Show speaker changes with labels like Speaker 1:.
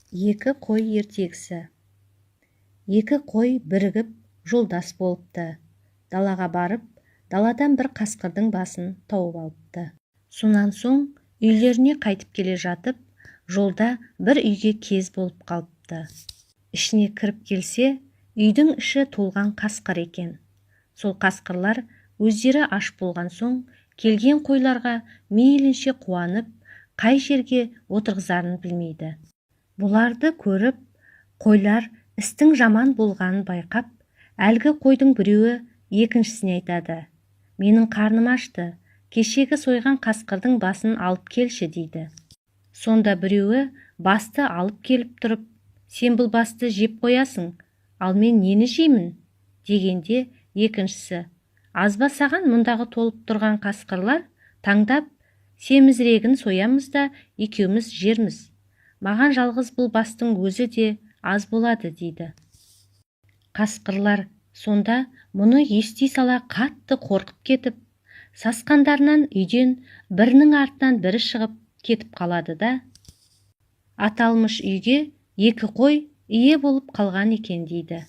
Speaker 1: Екі қой ертегісі. Екі қой бірігіп жолдас болыпты. Далаға барып, даладан бір қасқырдың басын тауып алыпты. Сонан соң үйлеріне қайтып келе жатып, жолда бір үйге кез болып қалыпты. Ішіне кіріп келсе, үйдің іші толған қасқыр екен. Сол қасқырлар өздері аш болған соң, келген қойларға мейлінше қуанып, қай жерге отырғызарын білмейді. Бұларды көріп, қойлар істің жаман болғанын байқап, әлгі қойдың біреуі екіншісіне айтады: «Менің қарным ашты, кешегі сойған қасқырдың басын алып келші» дейді. Сонда біреуі басты алып келіп тұрып: «Сен бұл басты жеп қоясың, ал мен нені жеймін?» дегенде екіншісі: «Аз ба саған мұндағы толып тұрған қасқырлар? Таңдап, семізірегін соямыз да екеуміз жерміз. Маған жалғыз бұл бастың өзі де аз болады» дейді. Қасқырлар сонда мұны ести сала қатты қорқып кетіп, сасқандарынан үйден бірінің артынан бірі шығып кетіп қалады да аталмыш үйге екі қой ие болып қалған екен дейді.